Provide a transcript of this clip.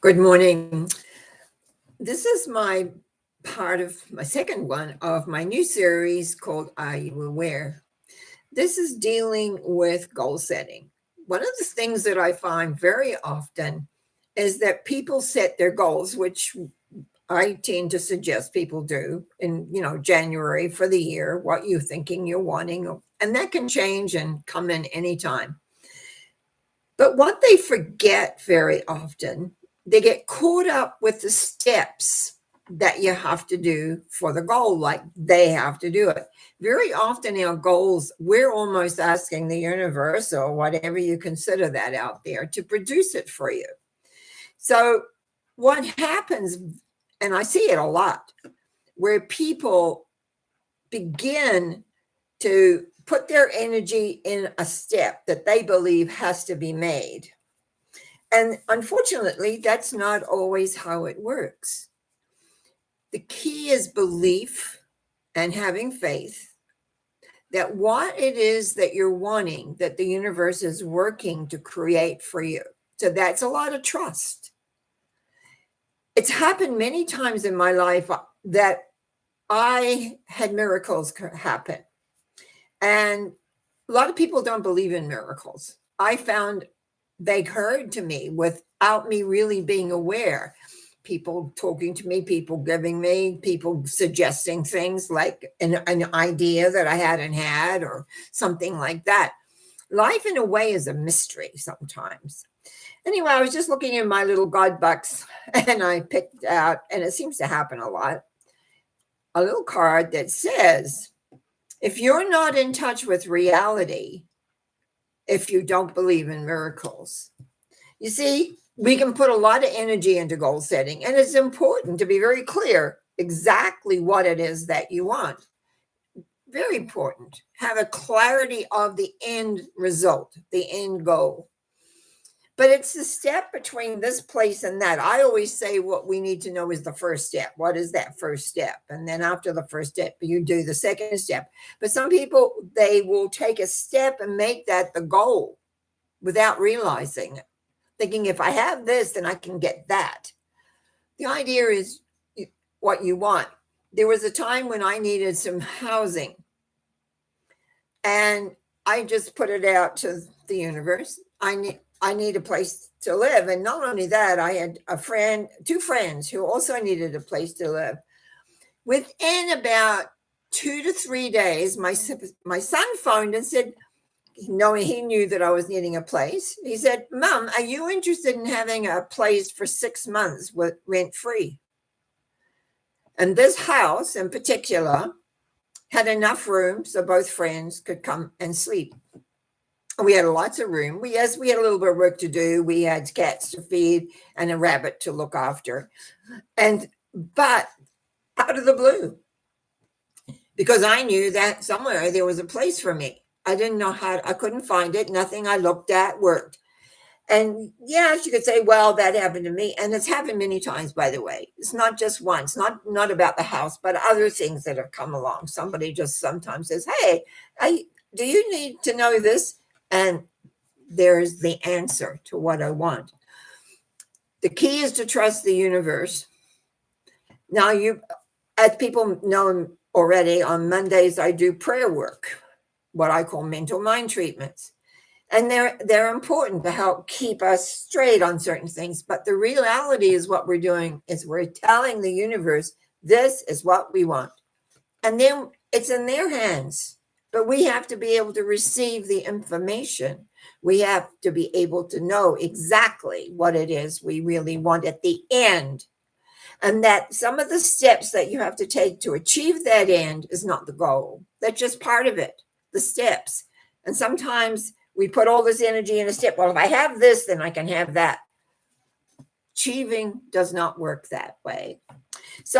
Good morning. This is my part of my second one of my new series called Are You Aware? This is dealing with goal setting. One of the things that I find very often is that people set their goals, which I tend to suggest people do in, January for the year, what you're thinking you're wanting, and that can change and come in anytime. But what they forget very often, they get caught up with the steps that you have to do for the goal, like they have to do it. Very often, our goals, we're almost asking the universe or whatever you consider that out there to produce it for you. So, what happens, and I see it a lot, where people begin to put their energy in a step that they believe has to be made. And unfortunately, that's not always how it works. The key is belief and having faith that what it is that you're wanting, that the universe is working to create for you. So that's a lot of trust. It's happened many times in my life that I had miracles happen. And a lot of people don't believe in miracles. I found they occurred to me without me really being aware. People talking to me, people giving me, people suggesting things like an idea that I hadn't had or something like that. Life, in a way, is a mystery sometimes. Anyway, I was just looking in my little God box and I picked out, and it seems to happen a lot, a little card that says, if you're not in touch with reality, if you don't believe in miracles. You see, we can put a lot of energy into goal setting, and it's important to be very clear exactly what it is that you want. Very important. Have a clarity of the end result, the end goal. But it's the step between this place and that. I always say what we need to know is the first step. What is that first step? And then after the first step, you do the second step. But some people, they will take a step and make that the goal without realizing it, thinking if I have this, then I can get that. The idea is what you want. There was a time when I needed some housing, and I just put it out to the universe. I need a place to live. And not only that, I had two friends who also needed a place to live. Within about 2 to 3 days, my son phoned and said, knowing he knew that I was needing a place, he said, Mom, are you interested in having a place for 6 months with rent free? And this house in particular had enough room so both friends could come and sleep. We had lots of room. We had a little bit of work to do. We had cats to feed and a rabbit to look after. But out of the blue, because I knew that somewhere there was a place for me. I didn't know I couldn't find it. Nothing I looked at worked. And yes, you could say, well, that happened to me. And it's happened many times, by the way. It's not just once, not about the house, but other things that have come along. Somebody just sometimes says, hey, do you need to know this? And there's the answer to what I want. The key is to trust the universe. Now, as people know already, on Mondays, I do prayer work, what I call mental mind treatments. And they're important to help keep us straight on certain things. But the reality is what we're doing is we're telling the universe, this is what we want. And then it's in their hands. But we have to be able to receive the information. We have to be able to know exactly what it is we really want at the end. And that some of the steps that you have to take to achieve that end is not the goal. That's just part of it, the steps. And sometimes we put all this energy in a step. Well, if I have this, then I can have that. Achieving does not work that way. So